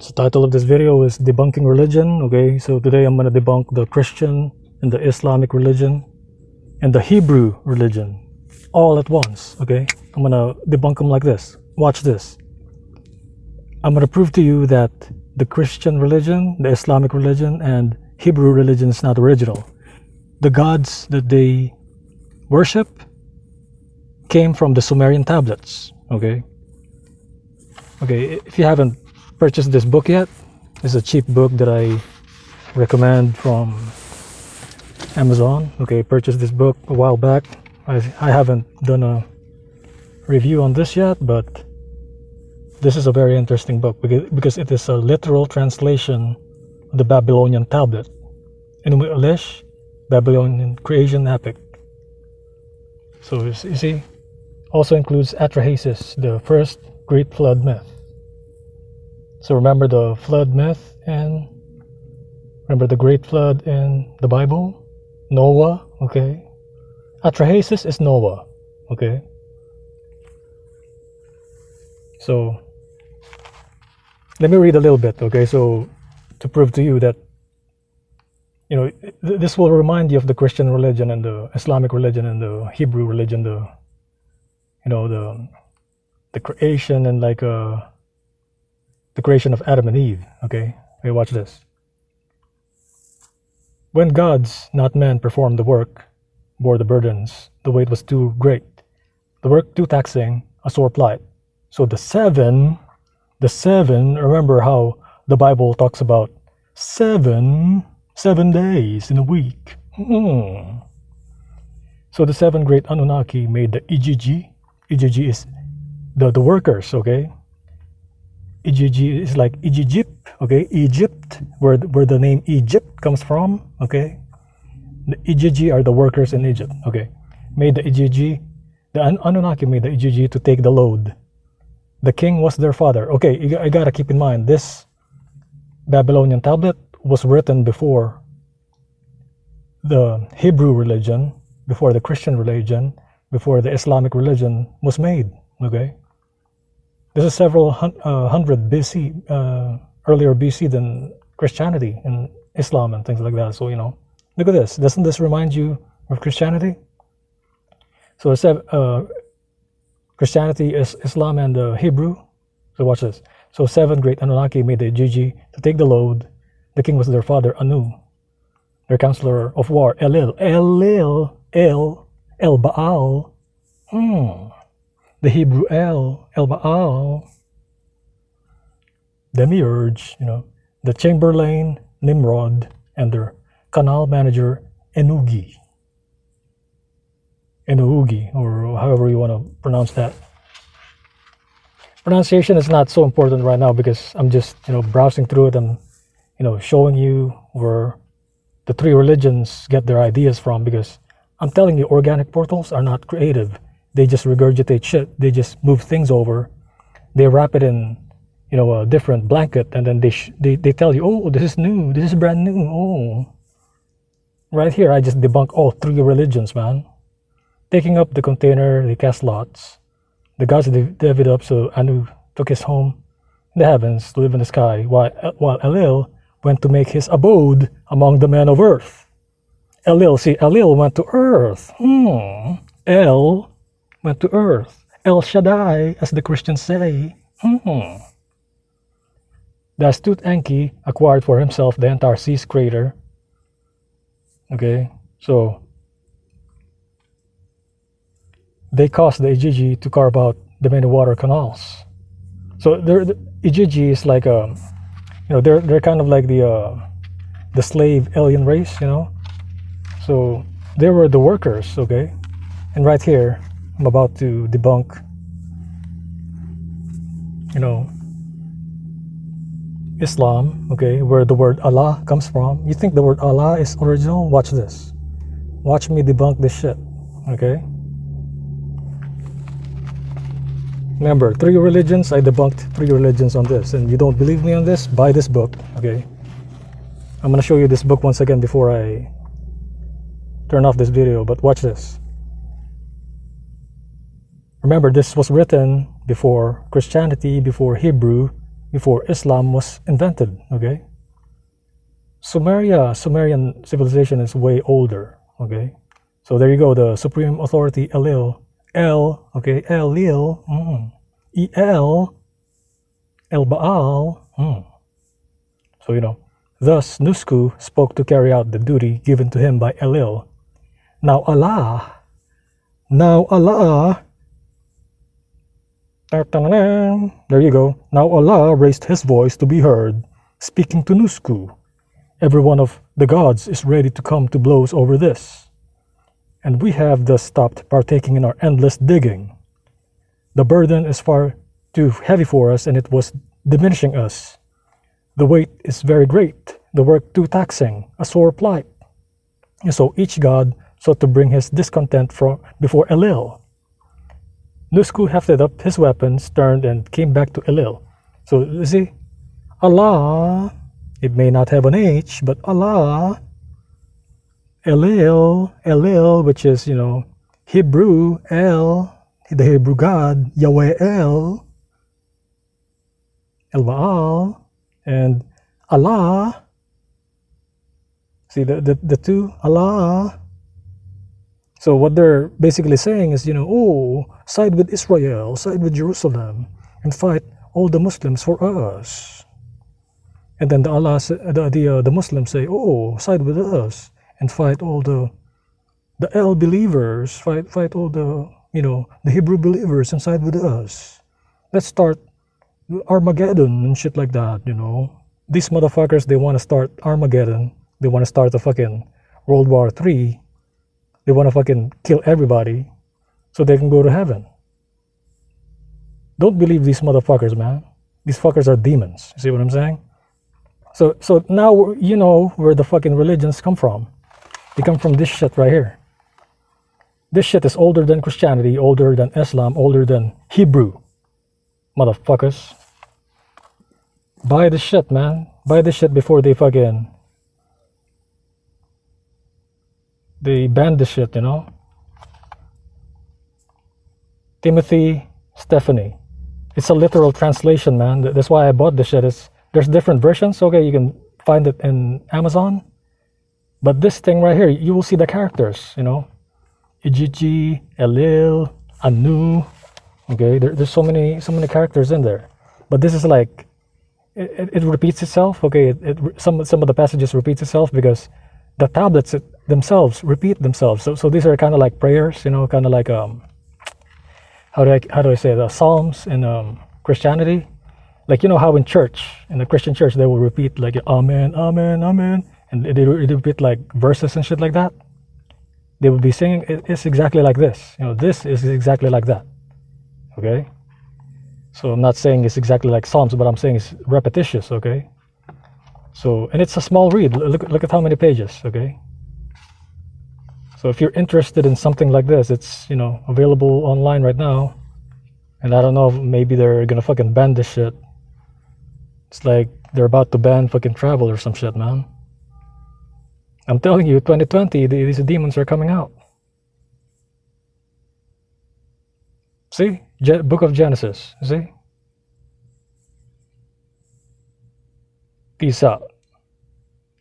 So the title of this video is Debunking Religion. Okay, so today I'm going to debunk the Christian and the Islamic religion and the Hebrew religion all at once. Okay, I'm going to debunk them like this. Watch this. I'm going to prove to you that the Christian religion, the Islamic religion, and Hebrew religion is not original. The gods that they worship came from the Sumerian tablets. Okay, if you haven't purchased this book yet, it's a cheap book that I recommend from Amazon. Okay, purchased this book a while back. I haven't done a review on this yet, but this is a very interesting book because it is a literal translation of the Babylonian tablet, Enuma Elish, Babylonian creation epic. So you see, also includes Atrahasis, the first great flood myth. So remember the flood myth and remember the great flood in the Bible? Noah, okay? Atrahasis is Noah, okay? So let me read a little bit, okay? So to prove to you that, you know, this will remind you of the Christian religion and the Islamic religion and the Hebrew religion, the creation and like the creation of Adam and Eve. Okay, watch this. When gods, not men, performed the work, bore the burdens, the weight was too great, the work too taxing, a sore plight. So the seven, remember how the Bible talks about seven days in a week. So the seven great Anunnaki made the Ijiji. Ijiji is the workers, okay? Ijiji is like Egypt, okay? Egypt, where the name Egypt comes from, okay? The Ijiji are the workers in Egypt, okay? Made the Ijiji, the Anunnaki made the Ijiji to take the load. The king was their father. Okay, I gotta keep in mind, this Babylonian tablet was written before the Hebrew religion, before the Christian religion, before the Islamic religion was made, okay? This is several hundred BC, earlier BC than Christianity and Islam and things like that. So, you know, look at this. Doesn't this remind you of Christianity? So Christianity is Islam and Hebrew. So watch this. So seven great Anunnaki made the Ijiji to take the load. The king was their father, Anu. Their counselor of war, El Baal. The Hebrew El Baal. Demiurge, you know, the chamberlain, Nimrod, and their canal manager, Ennugi, or however you want to pronounce that. Pronunciation is not so important right now because I'm just, browsing through it and, showing you where the three religions get their ideas from, because I'm telling you, organic portals are not creative. They just regurgitate shit. They just move things over. They wrap it in, a different blanket, and then they tell you, oh, this is new. This is brand new. Oh, right here, I just debunk all three religions, man. Taking up the container, they cast lots. The gods divvied up, so Anu took his home in the heavens to live in the sky, while Elil went to make his abode among the men of earth. Elil went to earth. El went to earth. El Shaddai, as the Christians say. The astute Enki acquired for himself the entire sea's crater. Okay, so they caused the Ijiji to carve out the many water canals. So the Ijiji is like they're kind of like the slave alien race, So they were the workers, okay? And right here, I'm about to debunk, Islam, okay, where the word Allah comes from. You think the word Allah is original? Watch this. Watch me debunk this shit, okay? Remember, three religions, I debunked three religions on this. And you don't believe me on this? Buy this book, okay? I'm gonna show you this book once again before I turn off this video, but watch this. Remember, this was written before Christianity, before Hebrew, before Islam was invented, okay? Sumerian civilization is way older, okay? So there you go, the supreme authority Elil, okay, Elil, El Baal. So, thus Nusku spoke to carry out the duty given to him by Elil. Now Allah, there you go. Now Allah raised his voice to be heard, speaking to Nusku. Every one of the gods is ready to come to blows over this. And we have thus stopped partaking in our endless digging. The burden is far too heavy for us, and it was diminishing us. The weight is very great, the work too taxing, a sore plight. And so each god sought to bring his discontent before Elil. Nusku hefted up his weapons, turned, and came back to Elil. So you see, Allah, it may not have an H, but Allah, Elil, which is, Hebrew, El, the Hebrew God, Yahweh El Baal, and Allah. See the two, Allah. So what they're basically saying is, side with Israel, side with Jerusalem, and fight all the Muslims for us. And then the Muslims say, side with us and fight all the El believers, fight all the Hebrew believers and side with us. Let's start Armageddon and shit like that. These motherfuckers, they want to start Armageddon. They want to start the fucking World War III. They want to fucking kill everybody so they can go to heaven. Don't believe these motherfuckers, man. These fuckers are demons. You see what I'm saying? So now you know where the fucking religions come from. They come from this shit right here. This shit is older than Christianity, older than Islam, older than Hebrew. Motherfuckers. Buy the shit, man. Buy the shit before they ban the shit, Timothy Stephanie. It's a literal translation, man. That's why I bought the shit. There's different versions. Okay, you can find it in Amazon. But this thing right here, you will see the characters, Ijiji, Elil, Anu. Okay, there's so many characters in there. But this is like, it repeats itself. Okay, some of the passages repeats itself because the tablets themselves repeat themselves. So these are kind of like prayers, kind of like how do I say the Psalms in Christianity, like how in the Christian church they will repeat like Amen, Amen, Amen, and they repeat like verses and shit like that. They will be singing. It's exactly like this. This is exactly like that. Okay. So I'm not saying it's exactly like Psalms, but I'm saying it's repetitious. Okay. So, and it's a small read. Look at how many pages. Okay. So if you're interested in something like this, it's available online right now. And I don't know, maybe they're gonna fucking ban this shit. It's like they're about to ban fucking travel or some shit, man. I'm telling you, 2020, these demons are coming out. See? Book of Genesis. See? Peace out.